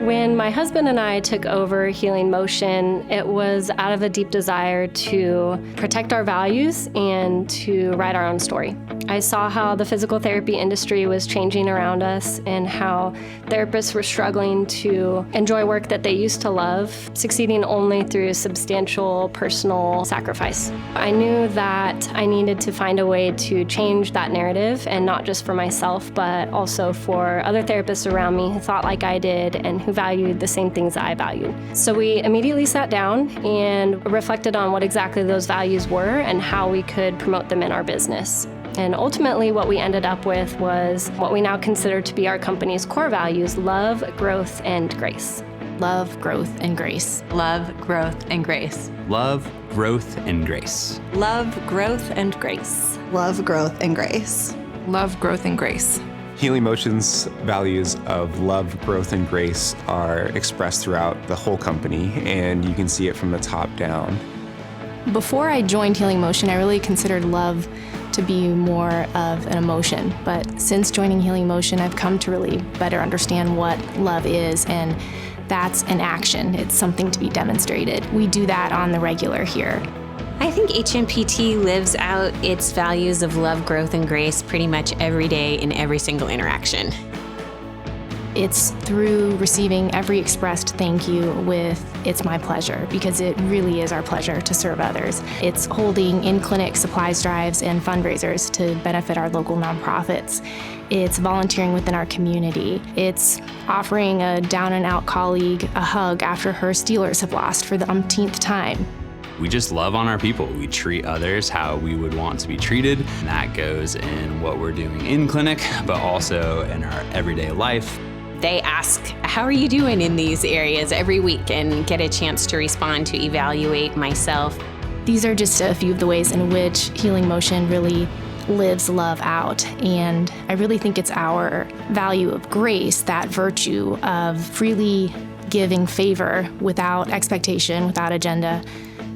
When my husband and I took over Healing Motion, it was out of a deep desire to protect our values and to write our own story. I saw how the physical therapy industry was changing around us and how therapists were struggling to enjoy work that they used to love, succeeding only through substantial personal sacrifice. I knew that I needed to find a way to change that narrative, and not just for myself, but also for other therapists around me who thought like I did and who valued the same things that I valued. So we immediately sat down and reflected on what exactly those values were and how we could promote them in our business. And ultimately, what we ended up with was what we now consider to be our company's core values: love, growth, and grace. Love, growth, and grace. Love, growth, and grace. Love, growth, and grace. Love, growth, and grace. Love, growth, and grace. Love, growth, and grace. Healing Motion's values of love, growth, and grace are expressed throughout the whole company, and you can see it from the top down. Before I joined Healing Motion, I really considered love to be more of an emotion. But since joining Healing Motion, I've come to really better understand what love is, and that's an action. It's something to be demonstrated. We do that on the regular here. I think HMPT lives out its values of love, growth, and grace pretty much every day in every single interaction. It's through receiving every expressed thank you with "it's my pleasure," because it really is our pleasure to serve others. It's holding in-clinic supplies drives and fundraisers to benefit our local nonprofits. It's volunteering within our community. It's offering a down-and-out colleague a hug after her Steelers have lost for the umpteenth time. We just love on our people. We treat others how we would want to be treated. And that goes in what we're doing in clinic, but also in our everyday life. They ask, how are you doing in these areas every week, and get a chance to respond, to evaluate myself. These are just a few of the ways in which Healing Motion really lives love out. And I really think it's our value of grace, that virtue of freely giving favor without expectation, without agenda,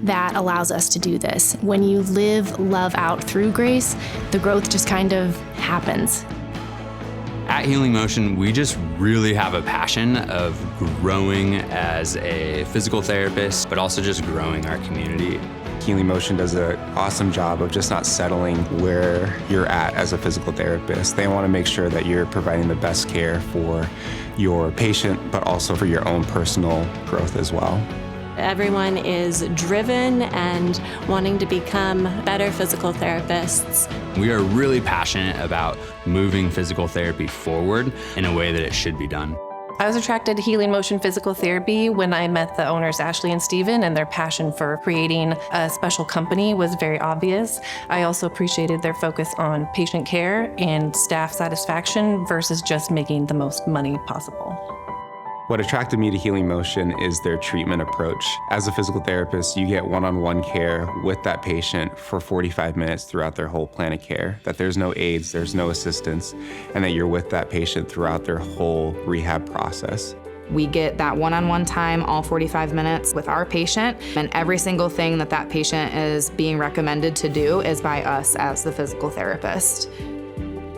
that allows us to do this. When you live love out through grace, the growth just kind of happens. At Healing Motion, we just really have a passion of growing as a physical therapist, but also just growing our community. Healing Motion does an awesome job of just not settling where you're at as a physical therapist. They want to make sure that you're providing the best care for your patient, but also for your own personal growth as well. Everyone is driven and wanting to become better physical therapists. We are really passionate about moving physical therapy forward in a way that it should be done. I was attracted to Healing Motion Physical Therapy when I met the owners, Ashley and Steven, and their passion for creating a special company was very obvious. I also appreciated their focus on patient care and staff satisfaction versus just making the most money possible. What attracted me to Healing Motion is their treatment approach. As a physical therapist, you get one-on-one care with that patient for 45 minutes throughout their whole plan of care, that there's no aides, there's no assistance, and that you're with that patient throughout their whole rehab process. We get that one-on-one time, all 45 minutes with our patient, and every single thing that that patient is being recommended to do is by us as the physical therapist.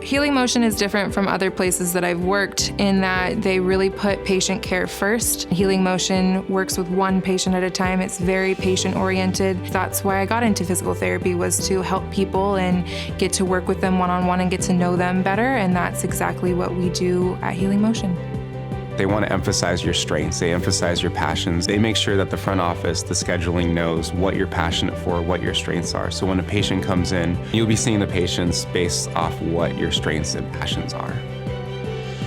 Healing Motion is different from other places that I've worked in that they really put patient care first. Healing Motion works with one patient at a time. It's very patient-oriented. That's why I got into physical therapy, was to help people and get to work with them one-on-one and get to know them better, and that's exactly what we do at Healing Motion. They want to emphasize your strengths, they emphasize your passions. They make sure that the front office, the scheduling, knows what you're passionate for, what your strengths are. So when a patient comes in, you'll be seeing the patients based off what your strengths and passions are.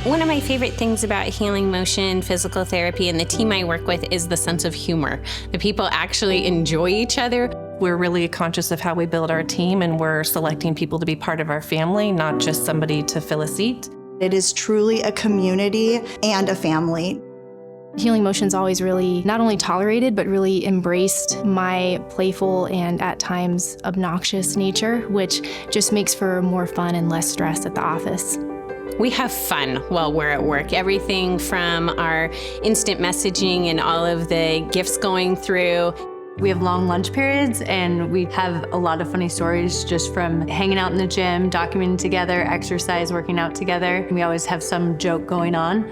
One of my favorite things about Healing Motion Physical Therapy and the team I work with is the sense of humor. The people actually enjoy each other. We're really conscious of how we build our team, and we're selecting people to be part of our family, not just somebody to fill a seat. It is truly a community and a family. Healing Motion's always really not only tolerated, but really embraced my playful and at times obnoxious nature, which just makes for more fun and less stress at the office. We have fun while we're at work. Everything from our instant messaging and all of the gifts going through. We have long lunch periods, and we have a lot of funny stories just from hanging out in the gym, documenting together, exercise, working out together. We always have some joke going on.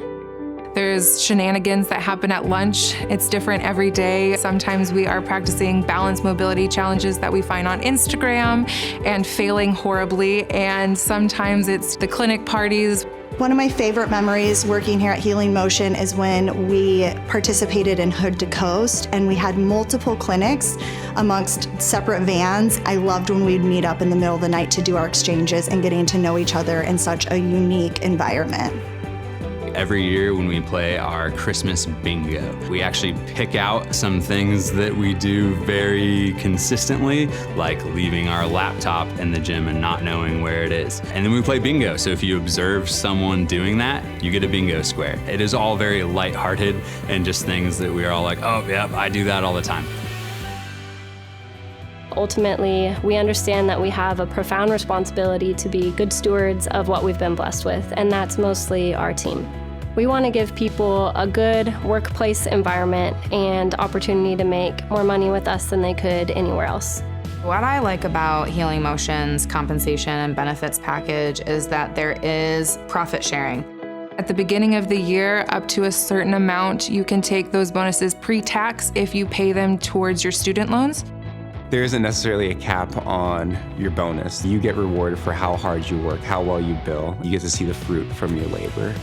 There's shenanigans that happen at lunch. It's different every day. Sometimes we are practicing balance mobility challenges that we find on Instagram and failing horribly. And sometimes it's the clinic parties. One of my favorite memories working here at Healing Motion is when we participated in Hood to Coast and we had multiple clinics amongst separate vans. I loved when we'd meet up in the middle of the night to do our exchanges and getting to know each other in such a unique environment. Every year when we play our Christmas bingo, we actually pick out some things that we do very consistently, like leaving our laptop in the gym and not knowing where it is. And then we play bingo, so if you observe someone doing that, you get a bingo square. It is all very lighthearted and just things that we are all like, oh, yep, I do that all the time. Ultimately, we understand that we have a profound responsibility to be good stewards of what we've been blessed with, and that's mostly our team. We want to give people a good workplace environment and opportunity to make more money with us than they could anywhere else. What I like about Healing Motion's compensation and benefits package is that there is profit sharing. At the beginning of the year, up to a certain amount, you can take those bonuses pre-tax if you pay them towards your student loans. There isn't necessarily a cap on your bonus. You get rewarded for how hard you work, how well you bill. You get to see the fruit from your labor.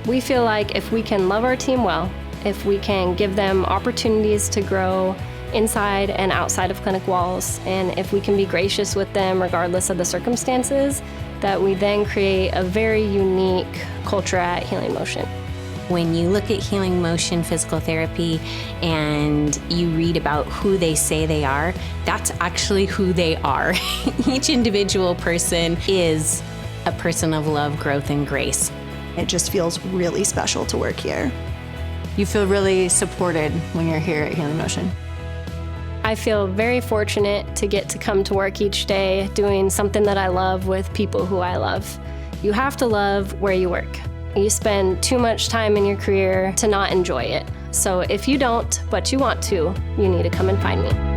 We feel like if we can love our team well, if we can give them opportunities to grow inside and outside of clinic walls, and if we can be gracious with them regardless of the circumstances, that we then create a very unique culture at Healing Motion. When you look at Healing Motion Physical Therapy and you read about who they say they are, that's actually who they are. Each individual person is a person of love, growth, and grace. It just feels really special to work here. You feel really supported when you're here at Healing Motion. I feel very fortunate to get to come to work each day doing something that I love with people who I love. You have to love where you work. You spend too much time in your career to not enjoy it. So if you don't, but you want to, you need to come and find me.